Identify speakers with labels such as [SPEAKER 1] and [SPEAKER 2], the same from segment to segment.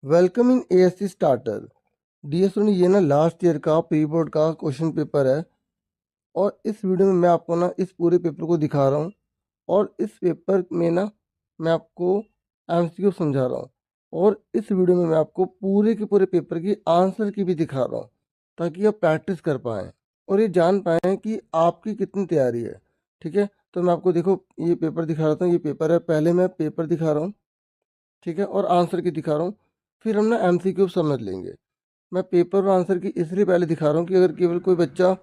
[SPEAKER 1] Welcome in ASC starter. Dear student, ये ना last year का प्री बोर्ड का क्वेश्चन पेपर है और इस वीडियो में मैं आपको ना इस पूरे पेपर को दिखा रहा हूँ और इस पेपर में ना मैं आपको एमसीक्यू समझा रहा हूँ और इस वीडियो में मैं आपको पूरे के पूरे पेपर की आंसर की भी दिखा रहा हूँ ताकि आप प्रैक्टिस कर पाएँ और ये जान पाएँ कि आपकी कितनी तैयारी है। ठीक है, तो मैं आपको देखो ये पेपर दिखा रहा हूँ, ये पेपर है। पहले मैं पेपर दिखा रहा हूँ, ठीक है, और आंसर की दिखा रहा हूँ। फिर हम ना एमसीक्यू समझ लेंगे। मैं पेपर और आंसर की इसलिए पहले दिखा रहा हूँ कि अगर केवल कोई बच्चा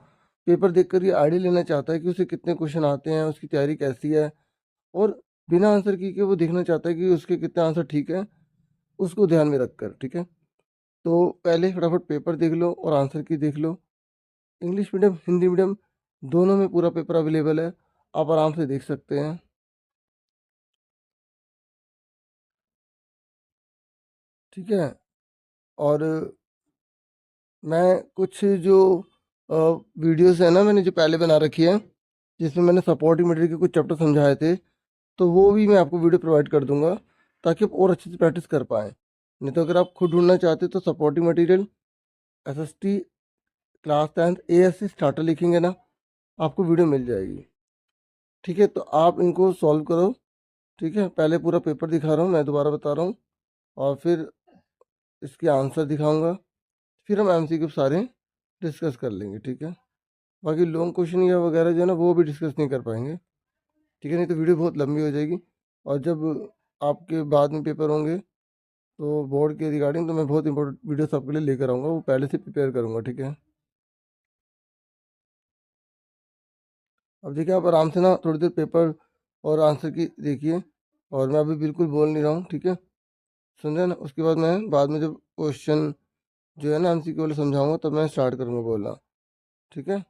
[SPEAKER 1] पेपर देखकर ये आइडिया लेना चाहता है कि उसे कितने क्वेश्चन आते हैं, उसकी तैयारी कैसी है, और बिना आंसर की के वो देखना चाहता है कि उसके कितने आंसर ठीक है, उसको ध्यान में रखकर, ठीक है। तो पहले फटाफट पेपर देख लो और आंसर की देख लो। इंग्लिश मीडियम हिंदी मीडियम दोनों में पूरा पेपर अवेलेबल है, आप आराम से देख सकते हैं। ठीक है, और मैं कुछ जो वीडियोस है ना मैंने जो पहले बना रखी है जिसमें मैंने सपोर्टिंग मटेरियल के कुछ चैप्टर समझाए थे, तो वो भी मैं आपको वीडियो प्रोवाइड कर दूंगा ताकि आप और अच्छे से प्रैक्टिस कर पाएँ। नहीं तो अगर आप खुद ढूंढना चाहते हो तो supporting material SST class 10 ASC starter लिखेंगे ना, आपको वीडियो मिल जाएगी। ठीक है, तो आप इनको सॉल्व करो। ठीक है, पहले पूरा पेपर दिखा रहा हूँ, मैं दोबारा बता रहा हूँ, और फिर इसके आंसर दिखाऊंगा। फिर हम एमसीक्यू सारे डिस्कस कर लेंगे। ठीक है, बाकी लॉन्ग क्वेश्चन या वगैरह जो है ना वो भी डिस्कस नहीं कर पाएंगे। ठीक है, नहीं तो वीडियो बहुत लंबी हो जाएगी, और जब आपके बाद में पेपर होंगे तो बोर्ड के रिगार्डिंग तो मैं बहुत इंपॉर्टेंट वीडियोस आपके लिए लेकर आऊँगा, वो पहले से प्रिपेयर करूँगा। ठीक है, अब देखिए आप आराम से ना थोड़ी देर पेपर और आंसर की देखिए, और मैं अभी बिल्कुल बोल नहीं रहा हूँ। ठीक है, सुन रहे हैं ना, उसके बाद मैं बाद में जब क्वेश्चन जो है ना एमसीक्यू वाले समझाऊंगा तब मैं स्टार्ट करूँगा बोलना। ठीक है।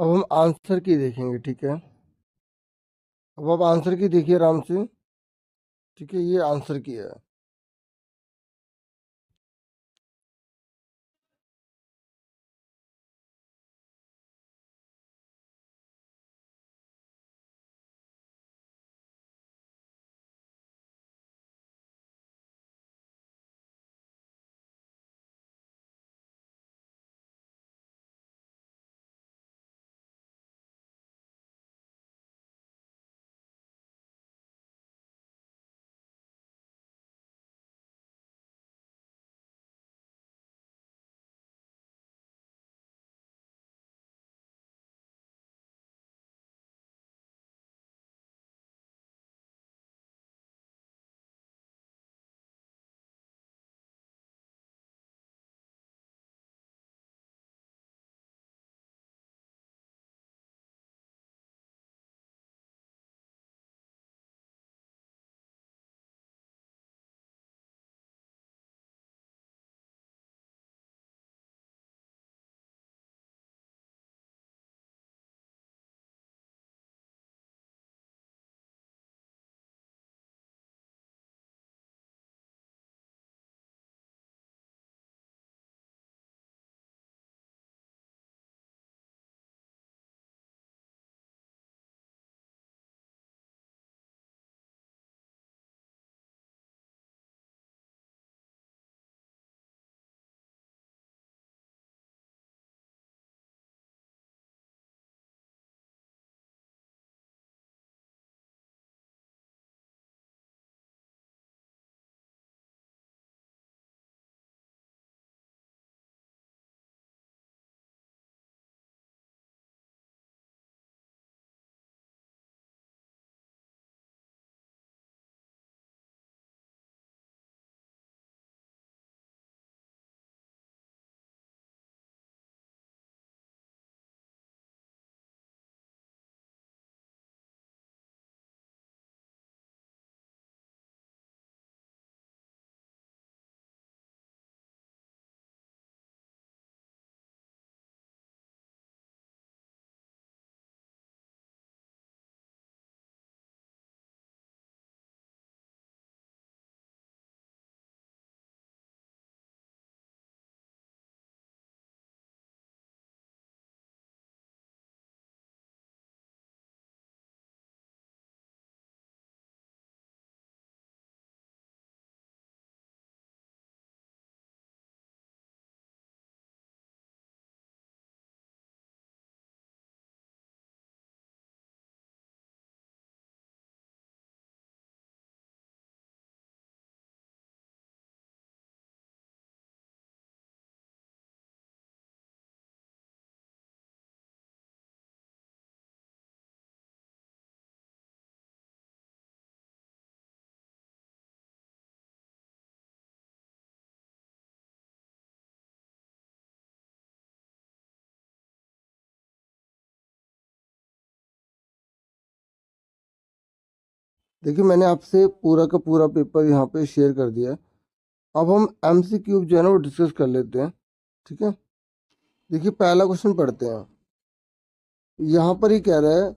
[SPEAKER 1] अब हम आंसर की देखेंगे, ठीक है। अब आप आंसर की देखिए आराम से, ठीक है। ये आंसर की है। देखिए, मैंने आपसे पूरा का पूरा पेपर यहाँ पे शेयर कर दिया है। अब हम एमसीक्यू जो है ना वो डिस्कस कर लेते हैं, ठीक है। देखिए, पहला क्वेश्चन पढ़ते हैं। यहाँ पर ही कह रहा है,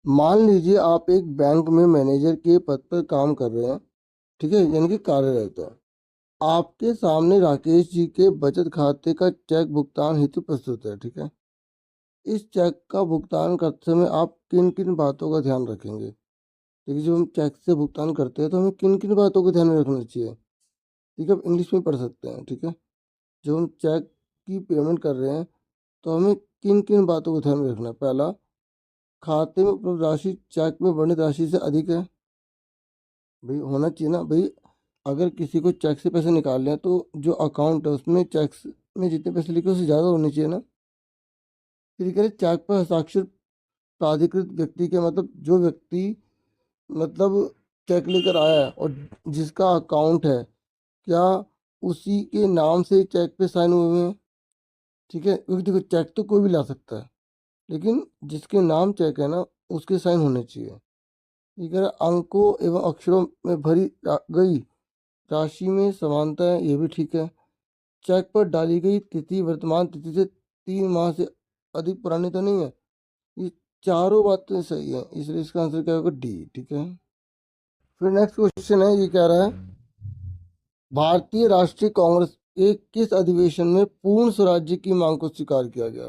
[SPEAKER 1] मान लीजिए आप एक बैंक में मैनेजर के पद पर काम कर रहे हैं, ठीक है, यानी कि कार्यरत है। आपके सामने राकेश जी के बचत खाते का चेक भुगतान हेतु प्रस्तुत है, ठीक है। इस चेक का भुगतान करते समय आप किन किन बातों का ध्यान रखेंगे? देखिए, जब हम चेक से भुगतान करते हैं तो हमें किन किन बातों को ध्यान में रखना चाहिए, ठीक है। आप इंग्लिश में पढ़ सकते हैं, ठीक है। जब हम चेक की पेमेंट कर रहे हैं तो हमें किन किन बातों को ध्यान में रखना है? पहला, खाते में उपलब्ध राशि चेक में वर्णित राशि से अधिक है। भाई होना चाहिए ना भाई। अगर किसी को चेक से पैसे निकालने हैं तो जो अकाउंट है उसमें चेक में जितने पैसे लिखे उससे ज़्यादा होने चाहिए ना। फिर कह रहे चेक पर हस्ताक्षर प्राधिकृत व्यक्ति के, मतलब जो व्यक्ति मतलब चेक लेकर आया है और जिसका अकाउंट है, क्या उसी के नाम से चेक पे साइन हुए हैं? ठीक है, क्योंकि देखो चेक तो कोई भी ला सकता है, लेकिन जिसके नाम चेक है ना उसके साइन होने चाहिए। ठीक है, अंकों एवं अक्षरों में भरी गई राशि में समानता है, ये भी ठीक है। चेक पर डाली गई तिथि वर्तमान तिथि से 3 माह से अधिक पुरानी तो नहीं है। ये चारों बातें सही है, इसलिए इसका आंसर क्या होगा? डी। ठीक है, फिर नेक्स्ट क्वेश्चन है, ये कह रहा है भारतीय राष्ट्रीय कांग्रेस के किस अधिवेशन में पूर्ण स्वराज्य की मांग को स्वीकार किया गया?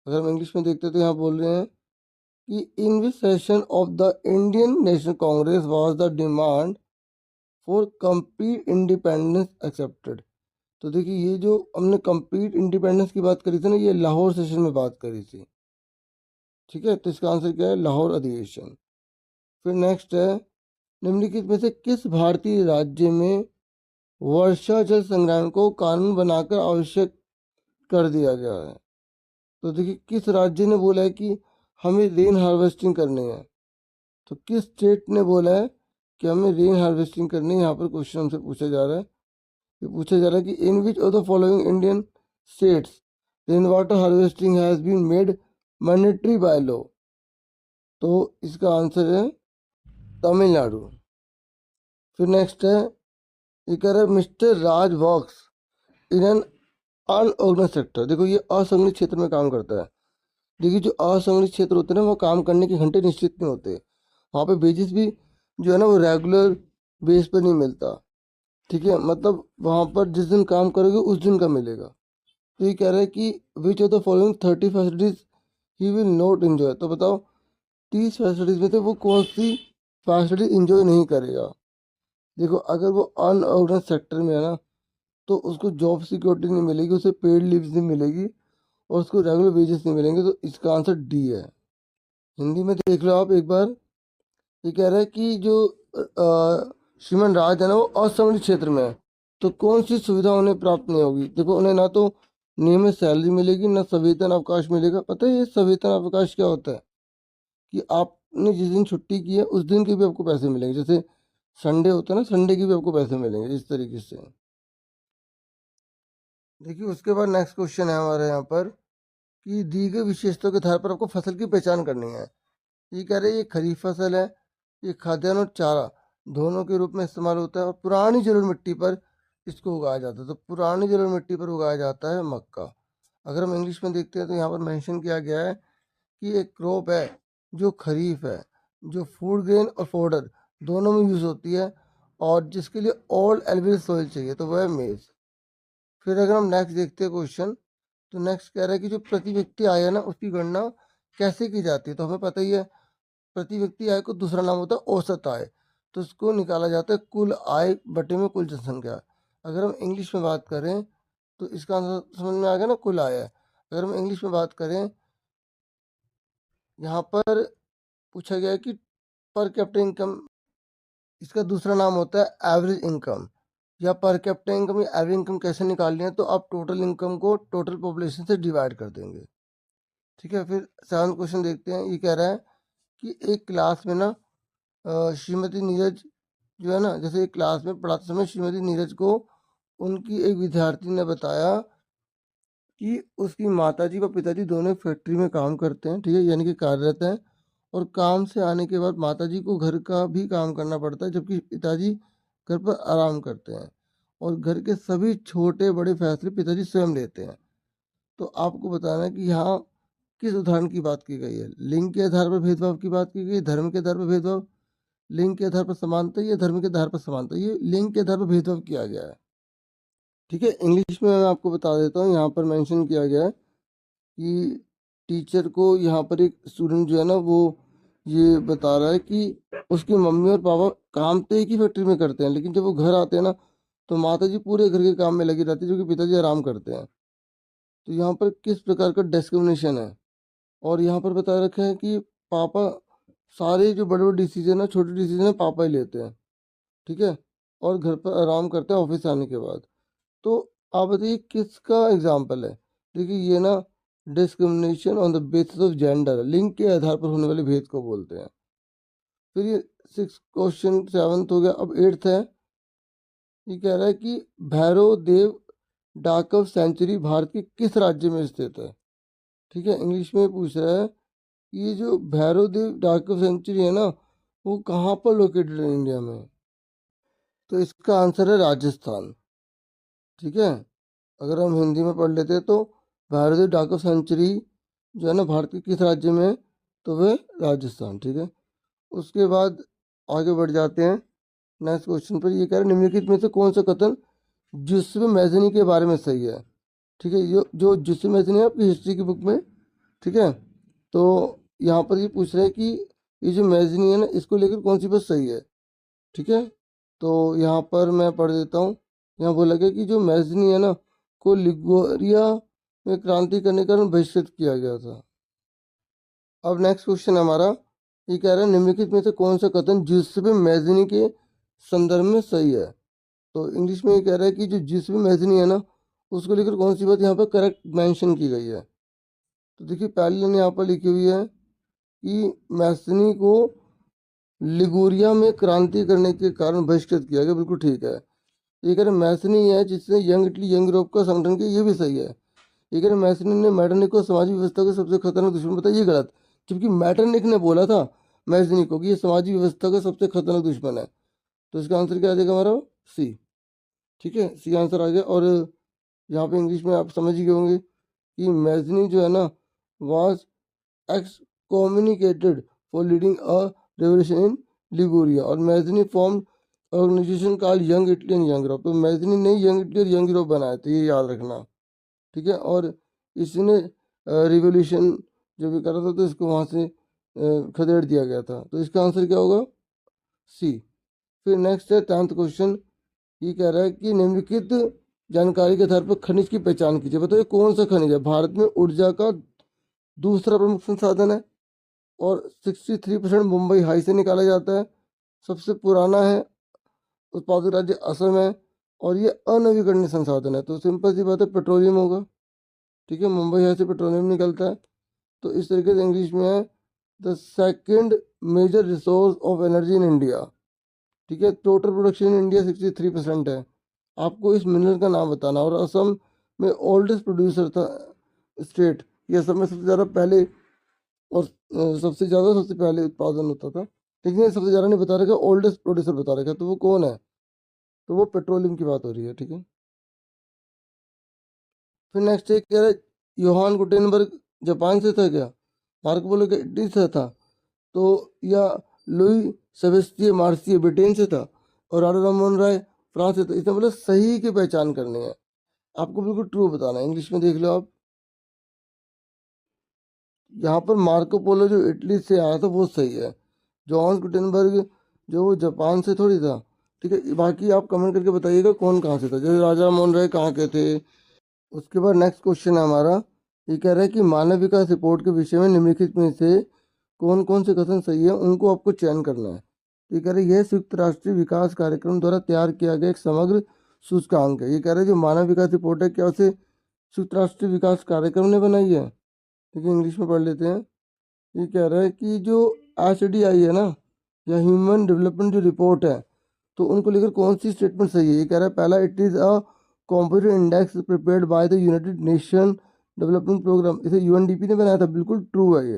[SPEAKER 1] अगर हम इंग्लिश में देखते हैं तो यहाँ बोल रहे हैं कि in which session of the Indian National Congress was the demand for complete independence accepted. तो देखिए, ये जो हमने कंप्लीट इंडिपेंडेंस की बात करी थी ना, ये लाहौर सेशन में बात करी थी। ठीक है, तो इसका आंसर क्या है? लाहौर अधिवेशन। फिर नेक्स्ट है, निम्नलिखित में से किस भारतीय राज्य में वर्षा जल संग्रहण को कानून बनाकर आवश्यक कर दिया गया है? तो देखिए, किस राज्य ने बोला है कि हमें रेन हार्वेस्टिंग करनी है? तो किस स्टेट ने बोला है कि हमें रेन हार्वेस्टिंग करनी है? यहाँ पर क्वेश्चन हमसे पूछा जा रहा है, ये पूछा जा रहा है कि in which of the following Indian states rain water harvesting has been made mandatory by law? तो इसका आंसर है तमिलनाडु। फिर नेक्स्ट है, ये कह रहा है Mister Raj works in an unorganise sector. देखो, ये असंगठित क्षेत्र में काम करता है। देखिए, जो असंगठित क्षेत्र होते हैं ना, वो काम करने के घंटे निश्चित नहीं होते, वहाँ पे बेसिस भी जो है ना वो रेगुलर बेस पर नहीं मिलता। ठीक है, मतलब वहाँ पर जिस दिन काम करोगे उस दिन का मिलेगा। तो ये कह रहा है कि विच of the following 30 facilities he will not enjoy. तो बताओ, 30 फैसिलिटीज में से वो कौन सी फैसिलिटी इंजॉय नहीं करेगा? देखो, अगर वो अनऑर्गेनाइज सेक्टर में है ना, तो उसको जॉब सिक्योरिटी नहीं मिलेगी, उसे पेड लीव्स नहीं मिलेगी, और उसको रेगुलर वेजेस नहीं मिलेंगे। तो इसका आंसर डी है। हिंदी में देख लो आप एक बार, ये कह रहा है कि जो श्रीमान राज है ना, वो असंगठित क्षेत्र में है, तो कौन सी सुविधा उन्हें प्राप्त नहीं होगी? देखो, उन्हें ना तो नियमित सैलरी मिलेगी, ना सवेतन अवकाश मिलेगा। पता है ये सवेतन अवकाश क्या होता है? कि आपने जिस दिन छुट्टी की है उस दिन के भी आपको पैसे मिलेंगे, जैसे संडे होता है ना, संडे के भी आपको पैसे मिलेंगे, इस तरीके से। देखिए, उसके बाद नेक्स्ट क्वेश्चन है हमारे यहाँ पर कि दी गई विशेषताओं के आधार पर आपको फसल की पहचान करनी है। ये कह रहे हैं ये खरीफ फसल है, ये खाद्यान्न और चारा दोनों के रूप में इस्तेमाल होता है, और पुरानी जलोढ़ मिट्टी पर इसको उगाया जाता है। तो पुरानी जलोढ़ मिट्टी पर उगाया जाता है मक्का। अगर हम इंग्लिश में देखते हैं तो यहाँ पर मेंशन किया गया है कि एक क्रॉप है जो खरीफ है, जो फूड ग्रेन और फोडर दोनों में यूज़ होती है, और जिसके लिए ऑल एल्वियल सॉइल चाहिए, तो वह है मेज। फिर अगर हम नेक्स्ट देखते हैं क्वेश्चन, तो नेक्स्ट कह रहा है कि जो प्रति व्यक्ति आय है ना, उसकी गणना कैसे की जाती है? तो हमें पता ही है, प्रति व्यक्ति आय को दूसरा नाम होता है औसत आय। तो इसको निकाला जाता है कुल आय बटे में कुल जनसंख्या। अगर हम इंग्लिश में बात करें तो इसका आंसर समझ में आ गया ना, कुल आय है। अगर हम इंग्लिश में बात करें, यहाँ पर पूछा गया है कि पर कैपिटा इनकम, इसका दूसरा नाम होता है एवरेज इनकम, या पर कैपिटा इनकम या एवरेज इनकम कैसे निकालनी है? तो आप टोटल इनकम को टोटल पॉपुलेशन से डिवाइड कर देंगे। ठीक है, फिर सेवंथ क्वेश्चन देखते हैं। ये कह रहा है कि एक क्लास में ना श्रीमती नीरज जो है ना, जैसे एक क्लास में पढ़ाते समय श्रीमती नीरज को उनकी एक विद्यार्थी ने बताया कि उसकी माताजी व पिताजी दोनों फैक्ट्री में काम करते हैं। ठीक है, यानी कि कार्यरत हैं, और काम से आने के बाद माताजी को घर का भी काम करना पड़ता है, जबकि पिताजी घर पर आराम करते हैं, और घर के सभी छोटे बड़े फैसले पिताजी स्वयं लेते हैं। तो आपको बताना है कि यहाँ किस उदाहरण की बात की गई है? लिंग के आधार पर भेदभाव की बात की गई, धर्म के आधार पर भेदभाव, लिंग के आधार पर समानता, या धर्म के आधार पर समानता? ये लिंग के आधार पर भेदभाव किया गया है। ठीक है, इंग्लिश में मैं आपको बता देता हूँ, यहाँ पर मेंशन किया गया है कि टीचर को यहाँ पर एक स्टूडेंट जो है ना, वो ये बता रहा है कि उसकी मम्मी और पापा काम तो एक ही फैक्ट्री में करते हैं, लेकिन जब वो घर आते हैं ना, तो माता जी पूरे घर के काम में लगी रहती है, जो कि पिताजी आराम करते हैं। तो यहाँ पर किस प्रकार का डिस्क्रिमिनेशन है? और यहाँ पर बता रखा है कि पापा सारे जो बड़े बड़े डिसीजन है, छोटे डिसीजन है, पापा ही लेते हैं। ठीक है, और घर पर आराम करते हैं ऑफिस आने के बाद। तो आप बताइए किसका एग्जाम्पल है? देखिए, ये ना discrimination on the basis of gender, लिंग के आधार पर होने वाले भेद को बोलते हैं। फिर ये सिक्स क्वेश्चन सेवन्थ हो गया, अब एट्थ है। ये कह रहा है कि भैरव देव डाक ऑफ सेंचुरी भारत के किस राज्य में स्थित है? ठीक है, इंग्लिश में पूछ रहा है कि ये जो भैरव देव डाक ऑफ सेंचुरी है ना, वो कहाँ पर लोकेटेड है इंडिया में? तो इसका आंसर है राजस्थान। ठीक है, अगर हम हिंदी में पढ़ लेते हैं तो भैरव देव डाक ऑफ सेंचुरी जो है ना भारत के किस राज्य में है, तो वह राजस्थान। ठीक है, उसके बाद आगे बढ़ जाते हैं नेक्स्ट क्वेश्चन पर। ये कह रहे हैं निम्नलिखित में से कौन सा कथन जिस्म मैज़नी के बारे में सही है। ठीक है, ये जो जिस्म मैज़नी है आपकी हिस्ट्री की बुक में, ठीक है, तो यहाँ पर ये पूछ रहे हैं कि ये जो मैज़नी है ना इसको लेकर कौन सी बात सही है। ठीक है, तो यहाँ पर मैं पढ़ देता हूँ। यहाँ बोला गया कि जो मैज़नी है ना को लिगोरिया में क्रांति करने के कारण बहिष्कृत किया गया था। अब नेक्स्ट क्वेश्चन हमारा ये कह रहा है निम्नलिखित में से कौन सा कथन जिस्म मैज़नी के संदर्भ में सही है। तो इंग्लिश में ये कह रहा है कि जो जिस्म मैज़नी है ना उसको लेकर कौन सी बात यहाँ पर करेक्ट मेंशन की गई है। तो देखिए पहली लाइन यहाँ पर लिखी हुई है कि मैसनी को लिगुरिया में क्रांति करने के कारण बहिष्कृत किया गया, बिल्कुल ठीक है। ये कह रहे मैसनी है जिसने यंग इटली यंग यूरोप का संगठन किया, ये भी सही है। ये कह रहे मैसनी ने मैटरनिक को समाजी व्यवस्था का सबसे खतरनाक दुश्मन बताया, ये गलत। जबकि मैटरनिक ने बोला था मैसनी को कि ये समाजी व्यवस्था का सबसे खतरनाक दुश्मन है। तो इसका आंसर क्या आ जाएगा हमारा, सी। ठीक है, सी आंसर आ गया। और यहाँ पे इंग्लिश में आप समझ ही गए होंगे कि मैजनी जो है ना was excommunicated for leading a revolution in Liguria और Mazzini form organisation called Young Italy and Young Europe. तो मैजनी ने यंग इटली और यंग यूरोप बनाया था, ये याद रखना। ठीक है, और इसने रिवोल्यूशन जो भी करा था तो इसको वहाँ से खदेड़ दिया गया था। तो इसका आंसर क्या होगा, सी। फिर नेक्स्ट है 10th क्वेश्चन। ये कह रहा है कि निम्नलिखित जानकारी के आधार पर खनिज की पहचान कीजिए। बताइए कौन सा खनिज है भारत में ऊर्जा का दूसरा प्रमुख संसाधन है और 63% मुंबई हाई से निकाला जाता है। सबसे पुराना है, उत्पादक राज्य असम है और ये अनवीकरणीय संसाधन है। तो सिंपल सी बात है पेट्रोलियम होगा। ठीक है, मुंबई हाई से पेट्रोलियम निकलता है। तो इस तरीके से इंग्लिश में है the second major resource of energy in India. ठीक है, टोटल प्रोडक्शन इन इंडिया 63% है। आपको इस मिनरल का नाम बताना। और असम में ओल्डेस्ट प्रोड्यूसर था स्टेट, ये असम में सबसे ज़्यादा पहले और सबसे पहले उत्पादन होता था। लेकिन ये सबसे ज़्यादा नहीं बता रखा, ओल्डेस्ट प्रोड्यूसर बता रखा। तो वो कौन है, तो वो पेट्रोलियम की बात हो रही है। ठीक है, फिर नेक्स्ट एक कह रहा है योहान गुटेनबर्ग जापान से था क्या, मार्को पोलो का इटली से था, तो या लुई सेबेस्टियन मार्सियो ब्रिटेन से था और राजा राममोहन राय फ्रांस से था। इसमें बोला सही की पहचान करनी है, आपको बिल्कुल ट्रू बताना है। इंग्लिश में देख लो आप, यहाँ पर मार्को पोलो जो इटली से आया था वो सही है। जॉन गुटेनबर्ग जो वो जापान से थोड़ी था। ठीक है, बाकी आप कमेंट करके बताइएगा कौन कहाँ से था, जैसे राजा राममोहन राय कहाँ के थे। उसके बाद नेक्स्ट क्वेश्चन है हमारा, ये कह रहा है कि मानव विकास रिपोर्ट के विषय में निम्नलिखित में से कौन कौन से कथन सही है, उनको आपको चयन करना है। ये कह रहे हैं यह संयुक्त राष्ट्रीय विकास कार्यक्रम द्वारा तैयार किया गया एक समग्र सूचकांक है। ये कह रहे हैं जो मानव विकास रिपोर्ट है क्या उसे संयुक्त राष्ट्रीय विकास कार्यक्रम ने बनाई है। ठीक है, इंग्लिश में पढ़ लेते हैं। ये कह रहा है कि जो HDI है ना या ह्यूमन डेवलपमेंट जो रिपोर्ट है, तो उनको लेकर कौन सी स्टेटमेंट सही है। ये कह रहा है पहला, it is a computer index prepared by the United Nation Development Programme, इसे UNDP ने बनाया था, बिल्कुल ट्रू है ये।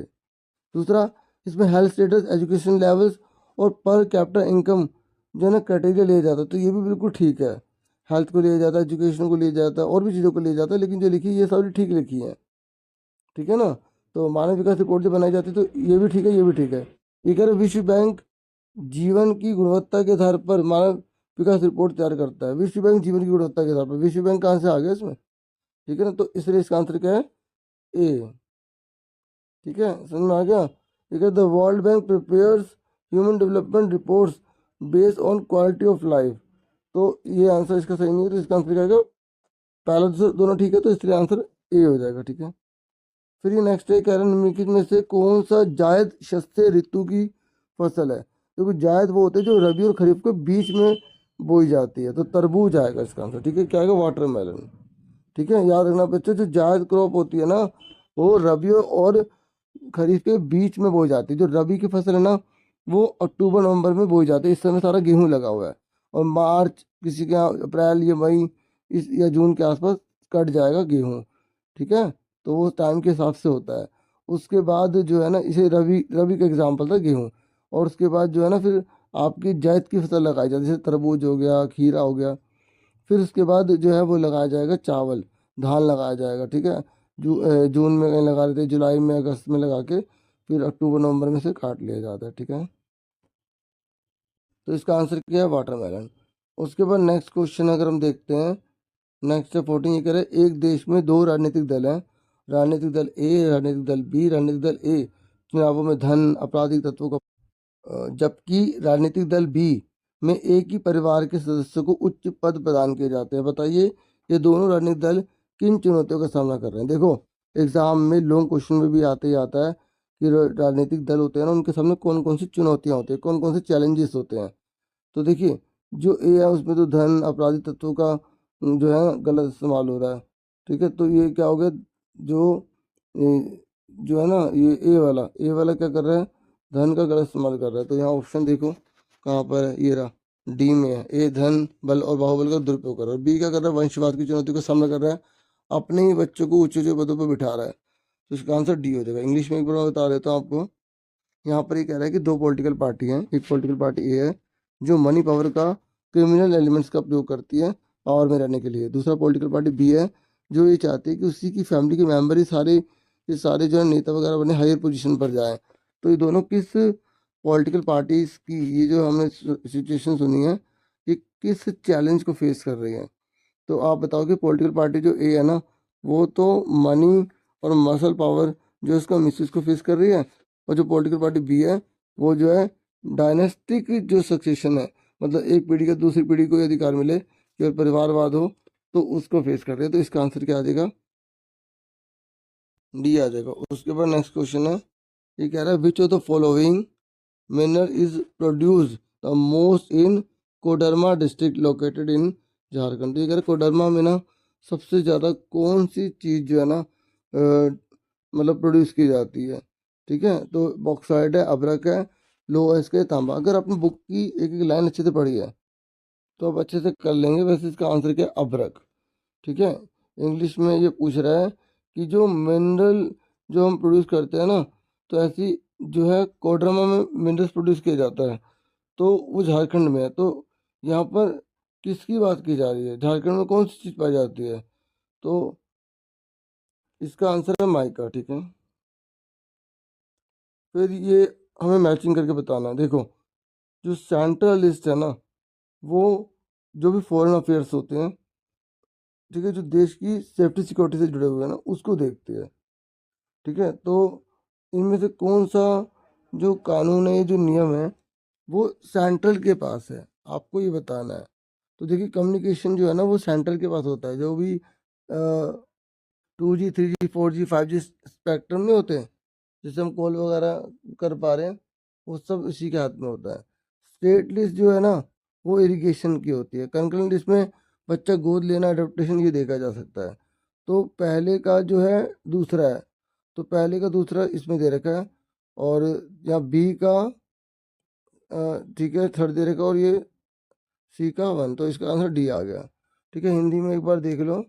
[SPEAKER 1] दूसरा, इसमें हेल्थ स्टेटस, एजुकेशन लेवल्स और पर कैपिटा इनकम जो है ना क्राइटेरिया लिया जाता है, तो ये भी बिल्कुल ठीक है। हेल्थ को लिया जाता है, एजुकेशन को लिया जाता है और भी चीज़ों को लिया जाता है, लेकिन जो लिखी है ये सारी ठीक लिखी है। ठीक है ना, तो मानव विकास रिपोर्ट जो बनाई जाती है तो ये भी ठीक है, ये भी ठीक है। ये कह रहे विश्व बैंक जीवन की गुणवत्ता के आधार पर मानव विकास रिपोर्ट तैयार करता है। विश्व बैंक जीवन की गुणवत्ता के आधार पर, विश्व बैंक कहाँ से आ गया इसमें। ठीक है ना, तो इसलिए इसका आंसर क्या है, ए। ठीक है, समझ में आ गया। ठीक है, the world bank prepares human development reports based on quality of life. तो ये आंसर इसका सही नहीं है, तो इसका आंसर क्या आएगा, पहला दूसरा दोनों ठीक है, तो इसलिए आंसर ए हो जाएगा। ठीक है, फिर ये नेक्स्ट है, कह रहे हैं निम्नलिखित में से कौन सा जायद शस्य ऋतु की फसल है। क्योंकि जायद वो होते हैं जो रबी और खरीफ के बीच में बोई जाती है, तो तरबूज आएगा इसका आंसर। ठीक है, क्या आएगा, वाटरमेलन। ठीक है, याद रखना बच्चों, जो जायद क्रॉप होती है ना वो रबी और खरीफ के बीच में बोई जाती है। जो रबी की फसल है ना वो अक्टूबर नवंबर में बोई जाती है, इस समय सारा गेहूं लगा हुआ है। और मार्च, किसी के यहाँ अप्रैल या मई इस या जून के आसपास कट जाएगा गेहूं। ठीक है, तो वो टाइम के हिसाब से होता है। उसके बाद जो है ना, इसे रबी रबी का एग्जाम्पल था गेहूँ। और उसके बाद जो है ना फिर आपकी जायद की फसल लगाई जाती है, जैसे तरबूज हो गया, खीरा हो गया। फिर उसके बाद जो है वो लगाया जाएगा चावल, धान लगाया जाएगा। ठीक है, जून में कहीं लगा देते, जुलाई में, अगस्त में लगा के फिर अक्टूबर नवंबर में से काट लिया जाता है। ठीक है, तो इसका आंसर क्या है? वाटरमेलन। उसके बाद नेक्स्ट क्वेश्चन अगर हम देखते हैं, नेक्स्ट 14 ये कह रहे हैं एक देश में दो राजनीतिक दल हैं, राजनीतिक दल ए, राजनीतिक दल बी। राजनीतिक दल ए चुनावों में धन, आपराधिक तत्वों का जबकि राजनीतिक दल बी में एक ही परिवार के सदस्यों को उच्च पद प्रदान किए जाते हैं। बताइए ये दोनों राजनीतिक दल किन चुनौतियों का सामना कर रहे हैं? देखो एग्जाम में लॉन्ग क्वेश्चन में भी आते ही आता है कि राजनीतिक दल होते हैं ना, उनके सामने कौन कौन सी चुनौतियां होती है, कौन कौन से चैलेंजेस होते हैं। तो देखिए जो ए है उसमें तो धन, आपराधिक तत्वों का जो है गलत इस्तेमाल हो रहा है। ठीक है, तो ये क्या हो गया, जो जो है ना ये ए वाला क्या कर रहा है? धन का गलत इस्तेमाल कर रहा है। तो यहाँ ऑप्शन देखो कहाँ पर है, ये रहा डी में है। ए धन, बल और बाहुबल का दुरुपयोग कर रहा है। बी क्या कर रहा है? वंशवाद की चुनौती का सामना कर रहा है, अपने ही बच्चों को ऊंचे ऊंचे पदों पर बिठा रहा है। तो इसका आंसर डी हो जाएगा। इंग्लिश में एक बार मैं बता देता हूँ आपको। यहाँ पर ये कह रहा है कि दो पॉलिटिकल पार्टी हैं, एक पॉलिटिकल पार्टी ए है जो मनी पावर का, क्रिमिनल एलिमेंट्स का प्रयोग करती है पावर में रहने के लिए। दूसरा पॉलिटिकल पार्टी बी है जो ये चाहती है कि उसी की फैमिली के मेंबर ही ये सारे जो है नेता वगैरह बने, हायर पोजीशन पर जाएं। तो ये दोनों किस पॉलिटिकल पार्टीज की, ये जो हमने सिचुएशन सुनी है, ये किस चैलेंज को फेस कर रही है? तो आप बताओ कि पॉलिटिकल पार्टी जो ए है ना, वो तो मनी और मसल पावर जो इसका मिसयूज को फेस कर रही है, और जो पॉलिटिकल पार्टी बी है वो जो है डायनेस्टिक जो सक्सेशन है, मतलब एक पीढ़ी का दूसरी पीढ़ी को ये अधिकार मिले कि और परिवारवाद हो, तो उसको फेस कर रही है। तो इसका आंसर क्या आ जाएगा? डी आ जाएगा। उसके बाद नेक्स्ट क्वेश्चन है, ये कह रहा है विच of the following mineral is produce the most in Koderma district located in Jharkhand. तो ये कह रहे कोडरमा में ना सबसे ज़्यादा कौन सी चीज़ जो है ना मतलब प्रोड्यूस की जाती है? ठीक है, तो बॉक्साइड है, अब्रक है, लोहा है, तांबा। अगर आपने बुक की एक एक लाइन अच्छे से पढ़ी है तो आप अच्छे से कर लेंगे। वैसे इसका आंसर क्या है? अब्रक। ठीक है, इंग्लिश में ये पूछ रहा है कि जो मिनरल जो हम प्रोड्यूस करते हैं ना, तो ऐसी जो है कोडरमा में मिनरल्स प्रोड्यूस किया जाता है, तो वो झारखंड में है। तो यहाँ पर किसकी बात की जा रही है? झारखंड में कौन सी चीज़ पाई जाती है? तो इसका आंसर है माइका। ठीक है, फिर ये हमें मैचिंग करके बताना है। देखो जो सेंट्रल लिस्ट है ना, वो जो भी फॉरेन अफेयर्स होते हैं, ठीक है, जो देश की सेफ्टी सिक्योरिटी से जुड़े हुए हैं ना, उसको देखते हैं। ठीक है, तो इनमें से कौन सा जो कानून है, जो नियम है, वो सेंट्रल के पास है, आपको ये बताना है। तो देखिए कम्युनिकेशन जो है ना वो सेंट्रल के पास होता है। जो भी 2G 3G 4G 5G spectrum में होते हैं, जिससे हम कॉल वगैरह कर पा रहे हैं, वो सब इसी के हाथ में होता है। स्टेट लिस्ट जो है ना वो इरिगेशन की होती है। कंकरेंट लिस्ट में बच्चा गोद लेना, अडोप्टेशन, ये देखा जा सकता है। तो पहले का जो है दूसरा है, तो पहले का दूसरा इसमें दे रखा है, और यहाँ बी का ठीक है थर्ड दे रखा है, और ये सी का वन। तो इसका आंसर डी आ गया। ठीक है, हिंदी में एक बार देख लो।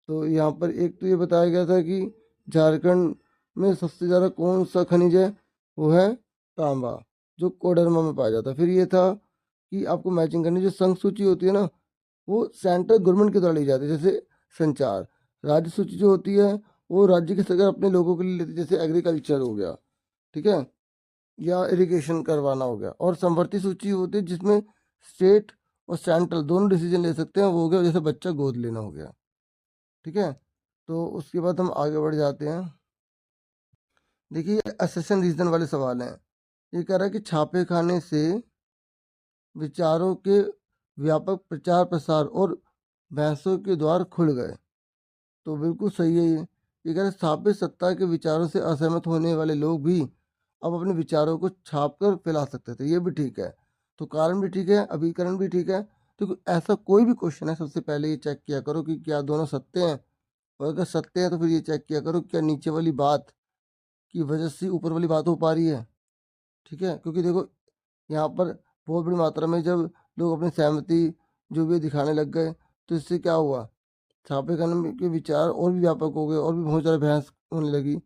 [SPEAKER 1] तो यहाँ पर एक तो ये बताया गया था कि झारखंड में सबसे ज़्यादा कौन सा खनिज है, वो है तांबा, जो कोडरमा में पाया जाता है। फिर ये था कि आपको मैचिंग करनी, जो संघ सूची होती है ना, वो सेंट्रल गवर्नमेंट के द्वारा ली जाती है, जैसे संचार। राज्य सूची जो होती है वो राज्य की सरकार अपने लोगों के लिए लेती है, जैसे एग्रीकल्चर हो गया, ठीक है, या इरिगेशन करवाना हो गया। और संवर्ती सूची होती है जिसमें स्टेट और सेंट्रल दोनों डिसीजन ले सकते हैं, वो हो गया जैसे बच्चा गोद लेना हो गया। ठीक है, तो उसके बाद हम आगे बढ़ जाते हैं। देखिए असेशन रीजन वाले सवाल हैं। ये कह रहा है कि छापे खाने से विचारों के व्यापक प्रचार प्रसार और बहसों के द्वार खुल गए। तो बिल्कुल सही है ये कह रहे स्थापित सत्ता के विचारों से असहमत होने वाले लोग भी अब अपने विचारों को छाप कर फैला सकते थे। ये भी ठीक है। तो कारण भी ठीक है, अभिकरण भी ठीक है। तो ऐसा कोई भी क्वेश्चन है, सबसे पहले ये चेक किया करो कि क्या दोनों सत्य हैं, और अगर सत्य है तो फिर ये चेक किया करो क्या नीचे वाली बात की वजह से ऊपर वाली बात हो पा रही है। ठीक है, क्योंकि देखो यहाँ पर बहुत बड़ी मात्रा में जब लोग अपनी सहमति जो भी दिखाने लग गए, तो इससे क्या हुआ, छापे खाने के विचार और भी व्यापक हो गए, और भी बहुत ज़्यादा बहस होने लगी।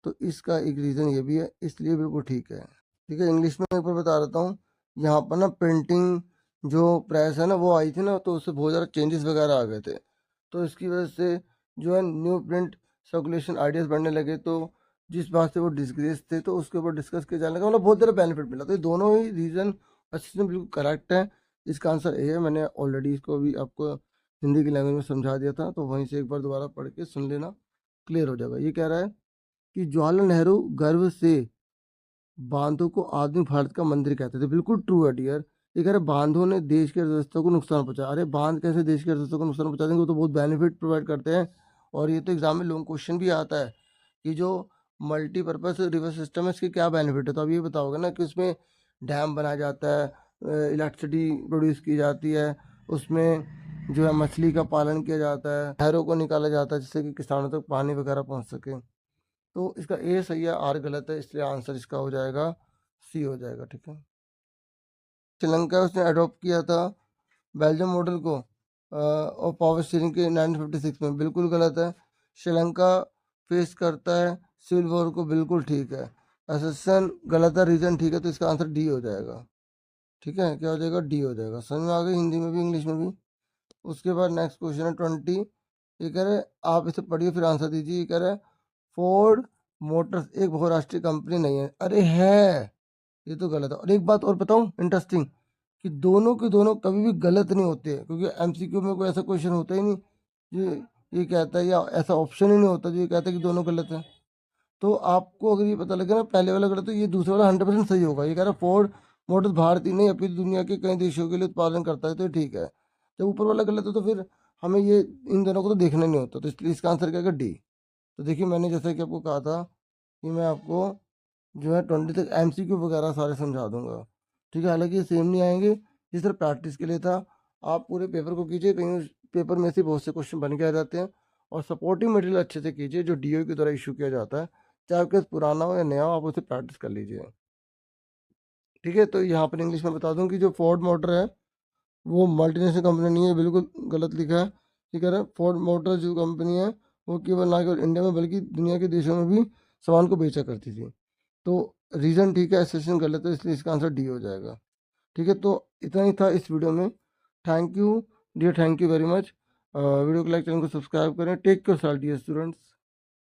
[SPEAKER 1] तो इसका एक रीज़न ये भी है, इसलिए बिल्कुल ठीक है। ठीक है, इंग्लिश में एक बार बता देता हूँ। यहाँ पर ना प्रिंटिंग जो प्रेस है ना वो आई थी ना, तो उससे बहुत ज़्यादा चेंजेस वगैरह आ गए थे। तो इसकी वजह से जो है न्यू प्रिंट सर्कुलेशन आइडियाज़ बढ़ने लगे, तो जिस बात से वो डिस्ग्रेस थे तो उसके ऊपर डिस्कस किया जाने लगा, मतलब बहुत ज़्यादा बेनिफिट मिला। तो ये दोनों ही रीज़न अच्छे से बिल्कुल करेक्ट है। इसका आंसर ए है। मैंने ऑलरेडी इसको भी आपको हिंदी की लैंग्वेज में समझा दिया था, तो वहीं से एक बार दोबारा पढ़ के सुन लेना, क्लियर हो जाएगा। ये कह रहा है कि जवाहरलाल नेहरू गर्व से बांधों को आधुनिक भारत का मंदिर कहते थे। बिल्कुल ट्रू है डियर। ये कह रहे बांधों ने देश की अर्थव्यवस्था को नुकसान पहुंचाया। अरे बांध कैसे देश की अर्थव्यवस्था को नुकसान पहुंचा देंगे, वो तो बहुत बेनिफिट प्रोवाइड करते हैं। और ये तो एग्जाम में लॉन्ग क्वेश्चन भी आता है कि जो मल्टीपर्पज रिवर सिस्टम है इसके क्या बेनिफिट है। तो अब ये बताओगे ना कि उसमें डैम बनाया जाता है, इलेक्ट्रिसिटी प्रोड्यूस की जाती है, उसमें जो है मछली का पालन किया जाता है, नहरों को निकाला जाता है जिससे कि किसानों तक पानी वगैरह पहुंच सके। तो इसका ए सही है, आर गलत है, इसलिए आंसर इसका हो जाएगा सी हो जाएगा। ठीक है। श्रीलंका उसने अडॉप्ट किया था बेल्जियम मॉडल को और पावर स्टीयरिंग के 1956 में, बिल्कुल गलत है। श्रीलंका फेस करता है सिविल वॉर को, बिल्कुल ठीक है। एसेशन गलत है, रीजन ठीक है, तो इसका आंसर डी हो जाएगा। ठीक है, क्या हो जाएगा, डी हो जाएगा। समझ में आ गई, हिंदी में भी इंग्लिश में भी। उसके बाद नेक्स्ट क्वेश्चन है 20। ये कह रहे आप इसे पढ़िए फिर आंसर दीजिए। ये कह रहे फोर्ड मोटर्स एक बहुराष्ट्रीय कंपनी नहीं है। अरे है, ये तो गलत है। और एक बात और बताऊं इंटरेस्टिंग, कि दोनों के दोनों कभी भी गलत नहीं होते, क्योंकि एमसीक्यू में कोई ऐसा क्वेश्चन होता ही नहीं ये कहता है, या ऐसा ऑप्शन ही नहीं होता जो ये कहता है कि दोनों गलत है। तो आपको अगर ये पता लगे ना पहले वाला गलत, तो ये दूसरा वाला 100% सही होगा। ये कह रहा है फोर्ड मोटर्स भारत ही नहीं अपितु दुनिया के कई देशों के लिए उत्पादन करता है, तो ये ठीक है। जब ऊपर वाला गलत है तो फिर हमें ये इन दोनों को तो देखना नहीं होता, तो इसलिए इसका आंसर क्या है, डी। तो देखिए मैंने जैसा कि आपको कहा था कि मैं आपको जो है 20 तक एमसीक्यू वगैरह सारे समझा दूंगा। ठीक है, हालांकि ये सेम नहीं आएंगे, ये सिर्फ प्रैक्टिस के लिए था। आप पूरे पेपर को कीजिए, कहीं पेपर में से बहुत से क्वेश्चन बन के आ जाते हैं। और सपोर्टिव मटेरियल अच्छे से कीजिए जो डीओ के द्वारा इशू किया जाता है, चाहे आपके पास पुराना हो या नया हो, आप उसे प्रैक्टिस कर लीजिए। ठीक है, तो यहाँ पर इंग्लिश में बता दूं कि जो फोर्ड मोटर है वो मल्टीनेशनल कंपनी नहीं है, बिल्कुल गलत लिखा है। ठीक है, फोर्ड मोटर जो कंपनी है वो केवल ना केवल इंडिया में बल्कि दुनिया के देशों में भी सामान को बेचा करती थी। तो रीज़न ठीक है, एसेशन गलत है, इसलिए इसका आंसर डी हो जाएगा। ठीक है, तो इतना ही था इस वीडियो में। Thank you dear, thank you very much. Video को लाइक, चैनल को सब्सक्राइब करें। Take care dear students.